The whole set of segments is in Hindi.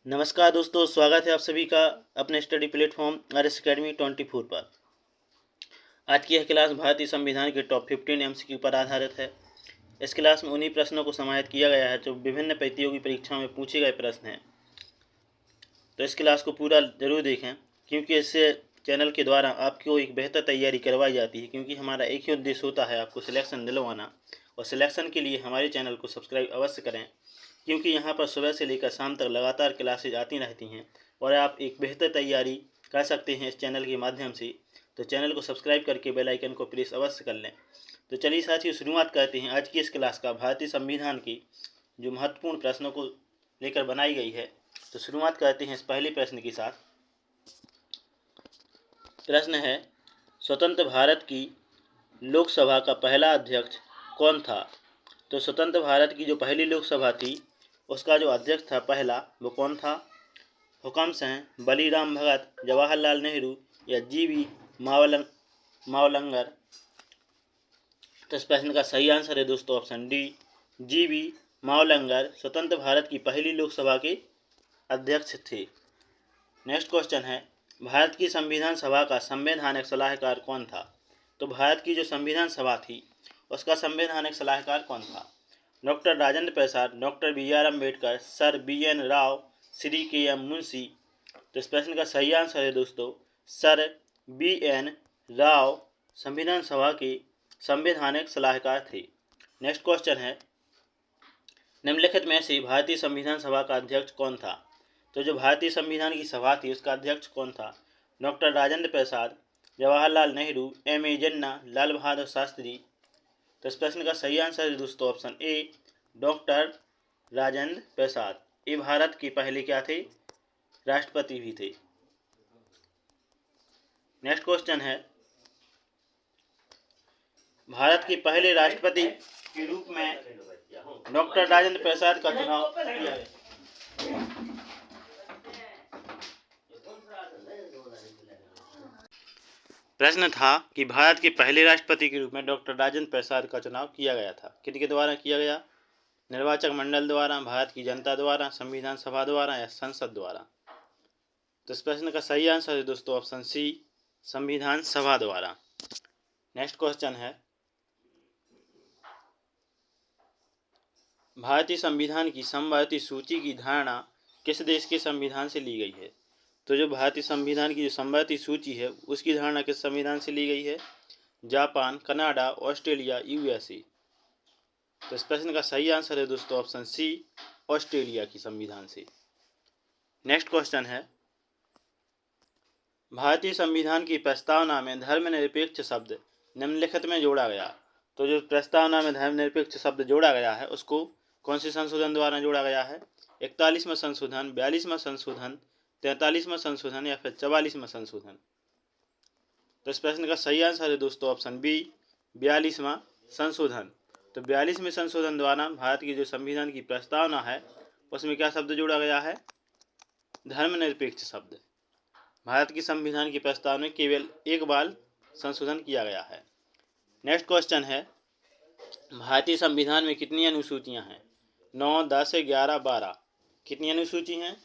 नमस्कार दोस्तों, स्वागत है आप सभी का अपने स्टडी प्लेटफॉर्म RS Academy 24 पर। आज की यह क्लास भारतीय संविधान के टॉप 15 MCQ पर आधारित है। इस क्लास में उन्हीं प्रश्नों को समाहित किया गया है जो विभिन्न प्रतियोगी परीक्षाओं में पूछे गए प्रश्न हैं। तो इस क्लास को पूरा जरूर देखें, क्योंकि इससे चैनल के द्वारा आपको एक बेहतर तैयारी करवाई जाती है। क्योंकि हमारा एक ही उद्देश्य होता है, आपको सिलेक्शन दिलवाना, और सिलेक्शन के लिए हमारे चैनल को सब्सक्राइब अवश्य करें, क्योंकि यहाँ पर सुबह से लेकर शाम तक लगातार क्लासेज आती रहती हैं और आप एक बेहतर तैयारी कर सकते हैं इस चैनल के माध्यम से। तो चैनल को सब्सक्राइब करके बेल आइकन को प्रेस अवश्य कर लें। तो चलिए साथियों, शुरुआत करते हैं आज की इस क्लास का भारतीय संविधान की जो महत्वपूर्ण प्रश्नों को लेकर बनाई गई है। तो शुरुआत करते हैं इस पहले प्रश्न के साथ। प्रश्न है, स्वतंत्र भारत की लोकसभा का पहला अध्यक्ष कौन था? तो स्वतंत्र भारत की जो पहली लोकसभा थी उसका जो अध्यक्ष था पहला, वो कौन था? हुकम सिंह, बलीराम भगत, जवाहरलाल नेहरू या GV मावलंकर? तो इस प्रश्न का सही आंसर है दोस्तों ऑप्शन डी, GV मावलंकर स्वतंत्र भारत की पहली लोकसभा के अध्यक्ष थे। नेक्स्ट क्वेश्चन है, भारत की संविधान सभा का संवैधानिक सलाहकार कौन था? तो भारत की जो संविधान सभा थी उसका संवैधानिक सलाहकार कौन था? Doctor Rajendra Prasad, doctor BR Ambedkar, sir BN Rao, Shri KM Munshi? तो इस प्रश्न का सही आंसर है दोस्तों सर BN राव संविधान सभा के संवैधानिक सलाहकार थे। नेक्स्ट क्वेश्चन है, निम्नलिखित में से भारतीय संविधान सभा का अध्यक्ष कौन था? तो जो भारतीय संविधान की सभा थी उसका अध्यक्ष कौन था? डॉक्टर राजेंद्र प्रसाद, जवाहरलाल नेहरू, M.A. जिन्ना, लाल बहादुर शास्त्री? तो इस प्रश्न का सही आंसर है दोस्तों ऑप्शन ए, डॉक्टर राजेंद्र प्रसाद। ये भारत के पहले क्या थे? राष्ट्रपति भी थे। नेक्स्ट क्वेश्चन है, भारत के पहले राष्ट्रपति के रूप में डॉक्टर राजेंद्र प्रसाद का चुनाव किया गया। प्रश्न था कि भारत के पहले राष्ट्रपति के रूप में डॉक्टर राजेंद्र प्रसाद का चुनाव किया गया था। किनके द्वारा किया गया? निर्वाचक मंडल द्वारा, भारत की जनता द्वारा, संविधान सभा द्वारा या संसद द्वारा? तो इस प्रश्न का सही आंसर है दोस्तों ऑप्शन सी, संविधान सभा द्वारा। नेक्स्ट क्वेश्चन है, भारतीय संविधान की समवर्ती सूची की धारणा किस देश के संविधान से ली गई है? तो जो भारतीय संविधान की जो समवर्ती सूची है उसकी धारणा किस संविधान से ली गई है? Japan, Canada, Australia, USA? तो इस प्रश्न का सही आंसर है दोस्तों ऑप्शन सी, ऑस्ट्रेलिया की संविधान से। नेक्स्ट क्वेश्चन है, भारतीय संविधान की प्रस्तावना में धर्मनिरपेक्ष शब्द निम्नलिखित में जोड़ा गया। तो जो प्रस्तावना में धर्मनिरपेक्ष शब्द जोड़ा गया है उसको कौन से संशोधन द्वारा जोड़ा गया है? 41वां संशोधन, 42वां संशोधन, 43वां संशोधन या फिर 44वां संशोधन? तो इस प्रश्न का सही आंसर है दोस्तों ऑप्शन बी, 42वां संशोधन। तो 42वें संशोधन द्वारा भारत की जो संविधान की प्रस्तावना है उसमें क्या शब्द जोड़ा गया है? धर्मनिरपेक्ष शब्द। भारत की संविधान की प्रस्तावना में केवल एक बार संशोधन किया गया है। नेक्स्ट क्वेश्चन है, भारतीय संविधान में कितनी अनुसूचियां हैं? 9, 10, 11, 12? कितनी अनुसूची हैं?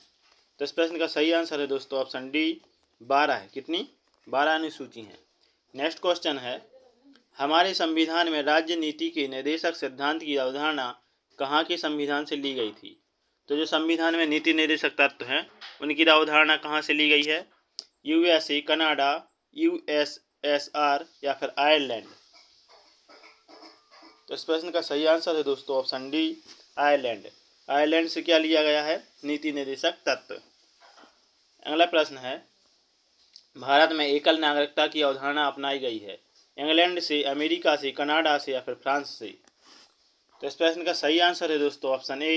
तो इस प्रश्न का सही आंसर है दोस्तों ऑप्शन डी, 12 है। कितनी? 12 अनुसूची हैं। नेक्स्ट क्वेश्चन है, हमारे संविधान में राज्य नीति के निर्देशक सिद्धांत की अवधारणा कहाँ के संविधान से ली गई थी? तो जो संविधान में नीति निर्देशक तत्व हैं उनकी अवधारणा कहाँ से ली गई है? USA, कनाडा, USSR या फिर आयरलैंड? तो इस प्रश्न का सही आंसर है दोस्तों ऑप्शन डी, आयरलैंड। आयरलैंड से क्या लिया गया है? नीति निर्देशक तत्व। अगला प्रश्न है, भारत में एकल नागरिकता की अवधारणा अपनाई गई है इंग्लैंड से, अमेरिका से, कनाडा से या फिर फ्रांस से? तो इस प्रश्न का सही आंसर है दोस्तों ऑप्शन ए,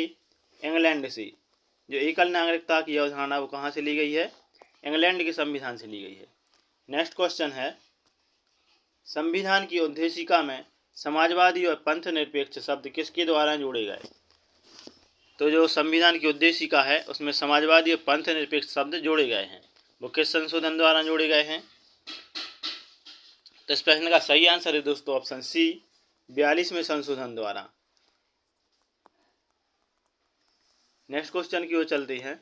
इंग्लैंड से। जो एकल नागरिकता की अवधारणा वो कहाँ से ली गई है? इंग्लैंड के संविधान से ली गई है। नेक्स्ट क्वेश्चन है, संविधान की उद्देशिका में समाजवादी और पंथ निरपेक्ष शब्द किसके द्वारा जोड़े गए? तो जो संविधान की उद्देशिका है उसमें समाजवादी और पंथ निरपेक्ष शब्द जोड़े गए हैं, वो किस संशोधन द्वारा जोड़े गए हैं? तो इस प्रश्न का सही आंसर है दोस्तों ऑप्शन सी, 42वें संशोधन द्वारा। नेक्स्ट क्वेश्चन की ओर चलते हैं,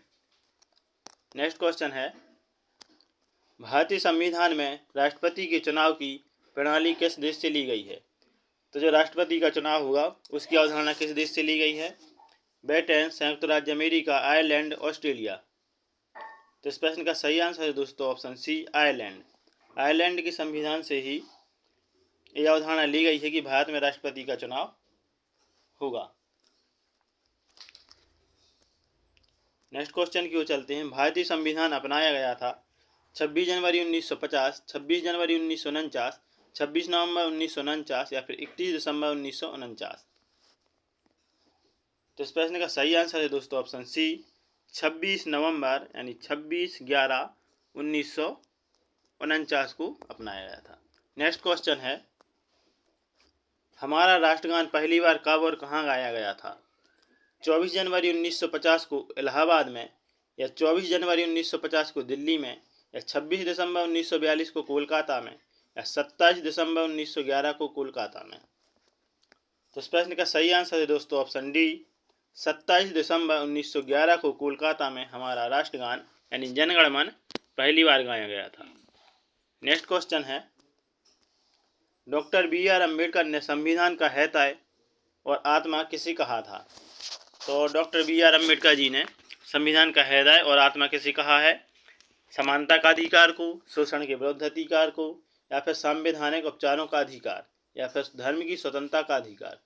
नेक्स्ट क्वेश्चन है, भारतीय संविधान में राष्ट्रपति के चुनाव की प्रणाली किस देश से ली गई है? तो जो राष्ट्रपति का चुनाव होगा उसकी अवधारणा किस देश से ली गई है? ब्रिटेन, संयुक्त राज्य अमेरिका, आयरलैंड, ऑस्ट्रेलिया। तो इस प्रश्न का सही आंसर है दोस्तों ऑप्शन सी, आयरलैंड। आयरलैंड के संविधान से ही यह अवधारणा ली गई है कि भारत में राष्ट्रपति का चुनाव होगा। नेक्स्ट क्वेश्चन की ओर चलते हैं। भारतीय संविधान अपनाया गया था 26 जनवरी 1950, 26 जनवरी 1949, 26 नवंबर 1949 या फिर 31 दिसंबर 1949। तो इस प्रश्न का सही आंसर है दोस्तों ऑप्शन सी, 26 नवंबर यानी 26/11/1949 को अपनाया गया था। नेक्स्ट क्वेश्चन है, हमारा राष्ट्रगान पहली बार कब और कहाँ गाया गया था? 24 जनवरी 1950 को इलाहाबाद में, या 24 जनवरी 1950 को दिल्ली में, या 26 दिसंबर 1942 को कोलकाता में, या 27 दिसंबर 1911 को कोलकाता में। तो इस प्रश्न का सही आंसर है दोस्तों ऑप्शन डी, 27 दिसंबर 1911 को कोलकाता में हमारा राष्ट्रगान यानी जन गण मन पहली बार गाया गया था। नेक्स्ट क्वेश्चन है, डॉक्टर बी आर अम्बेडकर ने संविधान का हृदय और आत्मा किसे कहा था? तो doctor B R Ambedkar ji ने संविधान का हृदय और आत्मा किसे कहा है? समानता का अधिकार को, शोषण के विरुद्ध अधिकार को, या फिर संवैधानिक उपचारों का अधिकार, या फिर धर्म की स्वतंत्रता का अधिकार।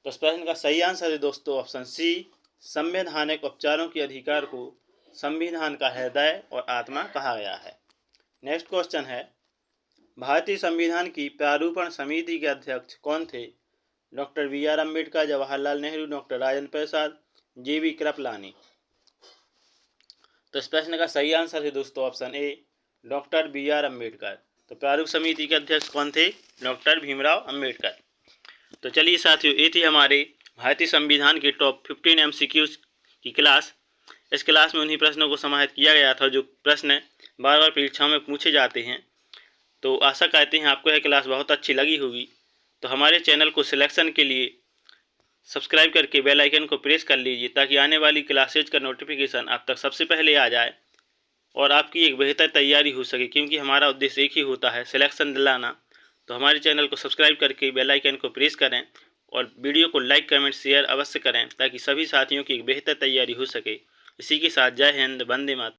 तो इस प्रश्न का सही आंसर है दोस्तों ऑप्शन सी, संवैधानिक उपचारों के अधिकार को संविधान का हृदय और आत्मा कहा गया है। नेक्स्ट क्वेश्चन है, भारतीय संविधान की प्रारूपण समिति के अध्यक्ष कौन थे? Doctor B R Ambedkar, Jawaharlal Nehru, doctor Rajendra Prasad, G V. Kripalani. तो इस प्रश्न का सही आंसर है दोस्तों option A, doctor B R Ambedkar. तो प्रारूप समिति के अध्यक्ष कौन थे? डॉक्टर भीमराव अम्बेडकर। तो चलिए साथियों, ये थी हमारे भारतीय संविधान के टॉप 15 MCQs की क्लास। इस क्लास में उन्हीं प्रश्नों को समाहित किया गया था जो प्रश्न बार बार परीक्षाओं में पूछे जाते हैं। तो आशा करते हैं आपको यह क्लास बहुत अच्छी लगी होगी। तो हमारे चैनल को सिलेक्शन के लिए सब्सक्राइब करके बेल आइकन को प्रेस कर लीजिए ताकि आने वाली क्लासेज का नोटिफिकेशन आप तक सबसे पहले आ जाए और आपकी एक बेहतर तैयारी हो सके, क्योंकि हमारा उद्देश्य एक ही होता है, सिलेक्शन दिलाना। तो हमारे चैनल को सब्सक्राइब करके बेल आइकन को प्रेस करें और वीडियो को लाइक, कमेंट, शेयर अवश्य करें ताकि सभी साथियों की एक बेहतर तैयारी हो सके। इसी के साथ जय हिंद, वंदे मातरम।